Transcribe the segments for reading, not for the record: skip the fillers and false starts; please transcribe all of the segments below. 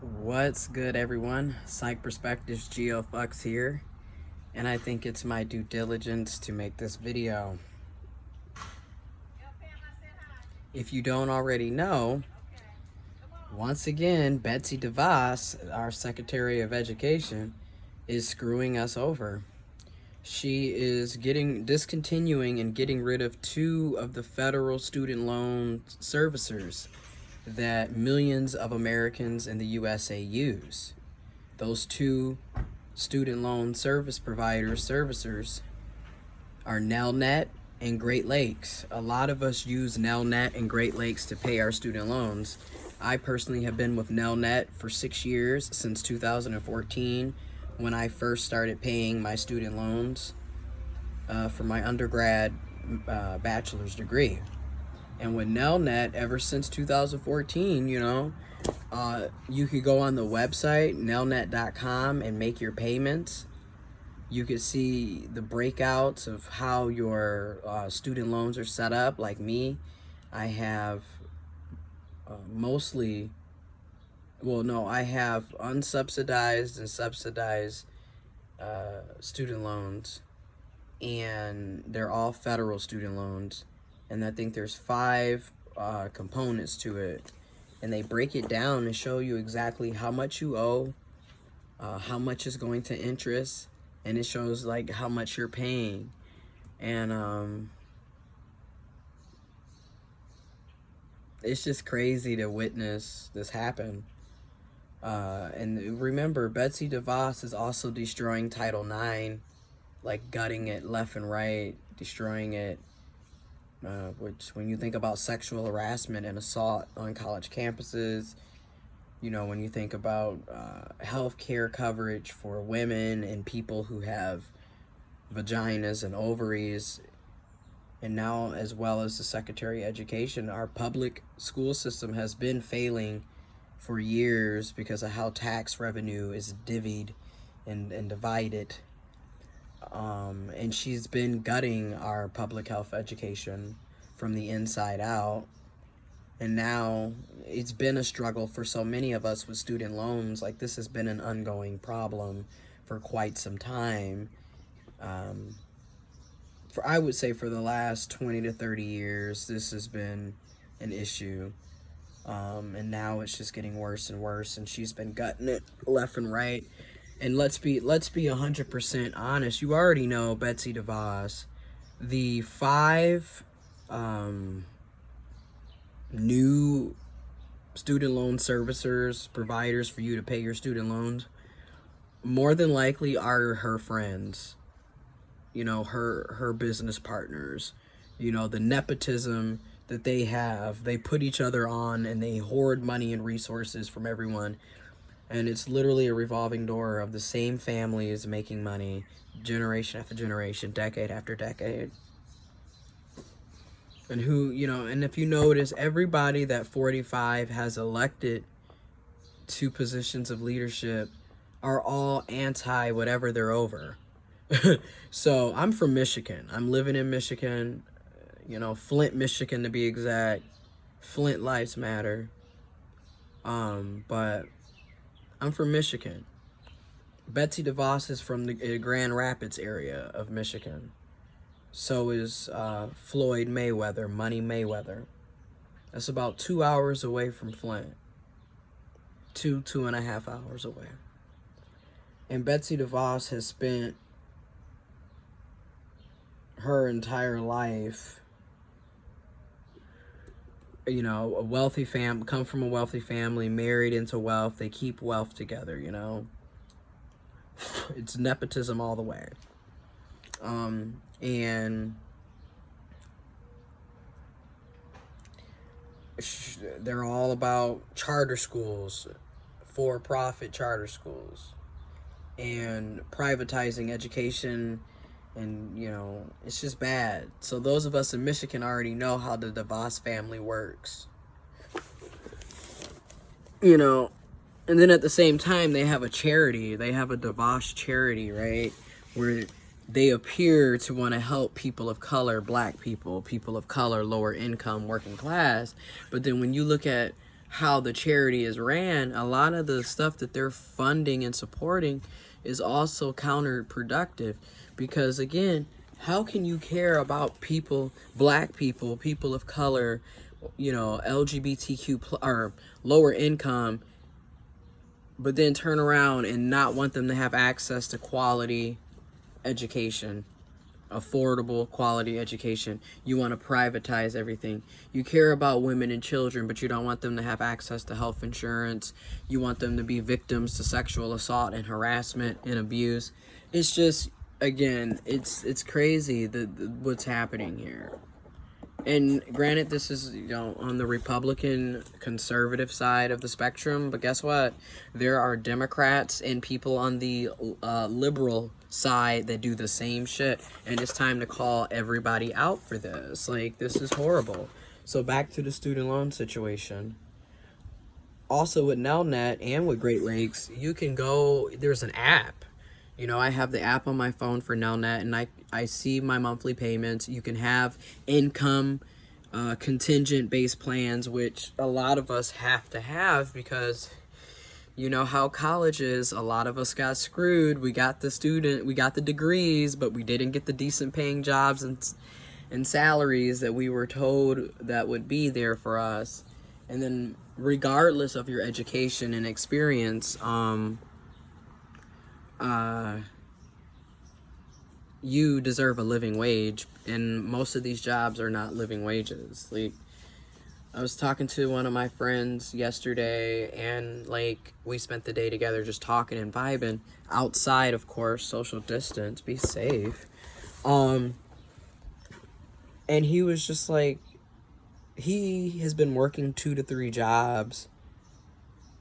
What's good, everyone? Psych Perspectives giofvcks here, and I think it's my due diligence to make this video. If you don't already know, once again, Betsy DeVos, our Secretary of Education, is screwing us over. She is discontinuing and getting rid of two of the federal student loan servicers that millions of Americans in the USA use. Those two student loan servicers are Nelnet and Great Lakes. A lot of us use Nelnet and Great Lakes to pay our student loans. I personally have been with Nelnet for 6 years, since 2014, when I first started paying my student loans for my undergrad bachelor's degree. And with Nelnet, ever since 2014, you could go on the website, nelnet.com, and make your payments. You could see the breakouts of how your student loans are set up. Like me, I have I have unsubsidized and subsidized student loans, and they're all federal student loans. And I think there's 5 components to it, and they break it down and show you exactly how much you owe, how much is going to interest, and it shows like how much you're paying. And it's just crazy to witness this happen. And remember, Betsy DeVos is also destroying Title IX, like gutting it left and right, destroying it. Which, when you think about sexual harassment and assault on college campuses, when you think about health care coverage for women and people who have vaginas and ovaries, and now as well as the Secretary of Education, our public school system has been failing for years because of how tax revenue is divvied and divided. And she's been gutting our public health education from the inside out. And now it's been a struggle for so many of us with student loans. Like, this has been an ongoing problem for quite some time. I would say for the last 20 to 30 years, this has been an issue. And now it's just getting worse and worse, and she's been gutting it left and right. And let's be 100% honest. You already know Betsy DeVos. The 5 new student loan providers for you to pay your student loans, more than likely are her friends. Her business partners. The nepotism that they have. They put each other on, and they hoard money and resources from everyone. And it's literally a revolving door of the same families making money, generation after generation, decade after decade. And and if you notice, everybody that 45 has elected to positions of leadership are all anti whatever they're over. So I'm from Michigan. I'm living in Michigan, Flint, Michigan to be exact. Flint lives matter. But I'm from Michigan. Betsy DeVos is from the Grand Rapids area of Michigan. So is Floyd Mayweather, Money Mayweather. That's about 2 hours away from Flint. 2.5 hours away. And Betsy DeVos has spent her entire life, a wealthy come from a wealthy family, married into wealth. They keep wealth together, It's nepotism all the way. And they're all about charter schools, for-profit charter schools, and privatizing education. And, it's just bad. So those of us in Michigan already know how the DeVos family works. And then at the same time, they have a charity. They have a DeVos charity, right? Where they appear to want to help people of color, black people of color, lower income, working class. But then when you look at how the charity is ran, a lot of the stuff that they're funding and supporting is also counterproductive. Because again, how can you care about people, black people, people of color, LGBTQ or lower income, but then turn around and not want them to have access to quality education, affordable quality education? You want to privatize everything. You care about women and children, but you don't want them to have access to health insurance. You want them to be victims to sexual assault and harassment and abuse. It's just, again, it's crazy what's happening here. And granted, this is, on the Republican conservative side of the spectrum, but guess what? There are Democrats and people on the liberal side that do the same shit, and it's time to call everybody out for this. Like, this is horrible. So back to the student loan situation. Also with Nelnet and with Great Lakes, you can go, there's an app. I have the app on my phone for Nelnet, and I see my monthly payments. You can have income contingent-based plans, which a lot of us have to have because you know how college is. A lot of us got screwed. We got the degrees, but we didn't get the decent paying jobs and salaries that we were told that would be there for us. And then regardless of your education and experience, you deserve a living wage, and most of these jobs are not living wages. Like, I was talking to one of my friends yesterday, and like we spent the day together just talking and vibing outside, of course, social distance, be safe. And he was just like, he has been working 2 to 3 jobs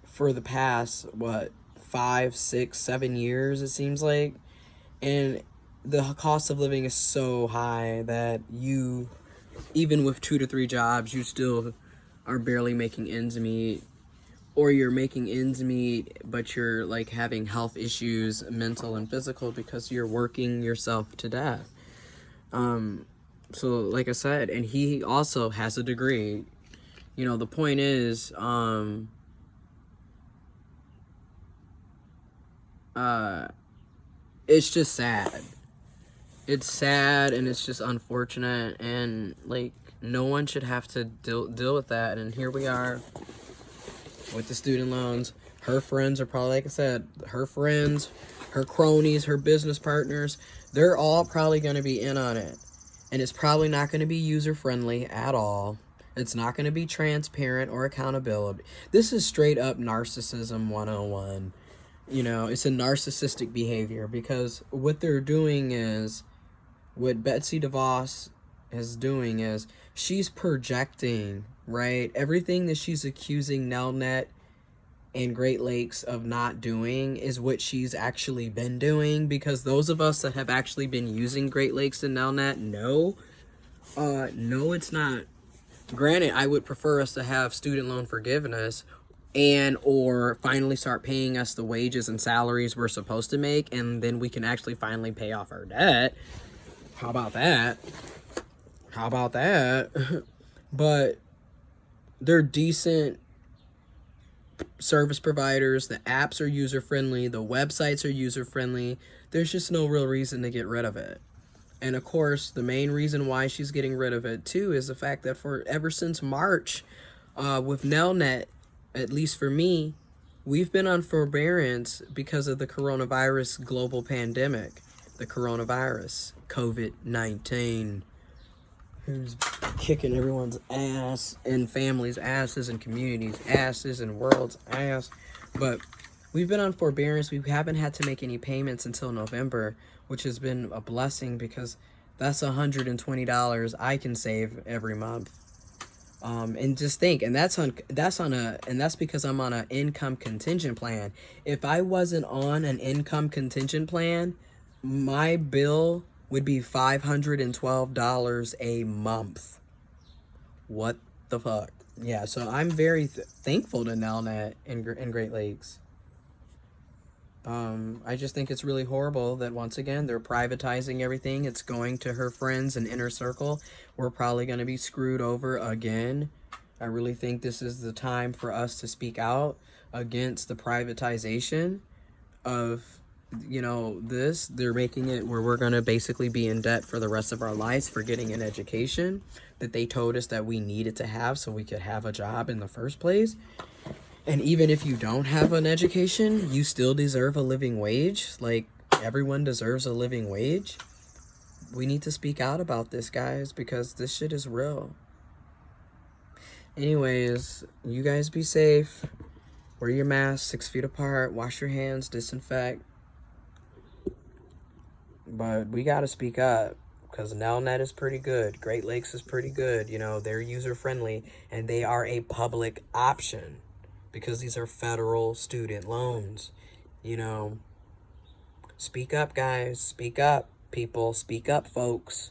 for the past 5, 6, 7 years, it seems like, and the cost of living is so high that you, even with 2 to 3 jobs, you still are barely making ends meet, or you're making ends meet but you're like having health issues, mental and physical, because you're working yourself to death. So like I said, and he also has a degree. The point is, it's just sad. It's sad, and it's just unfortunate, and like no one should have to deal with that. And here we are with the student loans. Her friends are probably, like I said, her friends, her cronies, her business partners, they're all probably going to be in on it. And it's probably not going to be user-friendly at all. It's not going to be transparent or accountability. This is straight up narcissism 101. It's a narcissistic behavior, because what they're doing is, what Betsy DeVos is doing is, she's projecting, right? Everything that she's accusing Nelnet and Great Lakes of not doing is what she's actually been doing, because those of us that have actually been using Great Lakes and Nelnet know, no, it's not. Granted, I would prefer us to have student loan forgiveness or finally start paying us the wages and salaries we're supposed to make, and then we can actually finally pay off our debt. How about that? But they're decent service providers. The apps are user-friendly. The websites are user-friendly. There's just no real reason to get rid of it. And of course, the main reason why she's getting rid of it too is the fact that ever since March, with Nelnet, at least for me, we've been on forbearance because of the coronavirus global pandemic. The coronavirus, COVID-19, who's kicking everyone's ass, and families' asses, and communities' asses, and world's ass. But we've been on forbearance. We haven't had to make any payments until November, which has been a blessing, because that's $120 I can save every month. And just think, and that's because I'm on an income contingent plan. If I wasn't on an income contingent plan, my bill would be $512 a month. What the fuck? Yeah, so I'm very thankful to Nelnet and Great Lakes. I just think it's really horrible that once again they're privatizing everything. It's going to her friends and inner circle. We're probably going to be screwed over again. I really think this is the time for us to speak out against the privatization of, this. They're making it where we're going to basically be in debt for the rest of our lives for getting an education that they told us that we needed to have so we could have a job in the first place. And even if you don't have an education, you still deserve a living wage. Like, everyone deserves a living wage. We need to speak out about this, guys, because this shit is real. Anyways, you guys be safe. Wear your mask 6 feet apart. Wash your hands. Disinfect. But we got to speak up, because Nelnet is pretty good. Great Lakes is pretty good. They're user-friendly, and they are a public option because these are federal student loans. Speak up, guys. Speak up, people. Speak up, folks.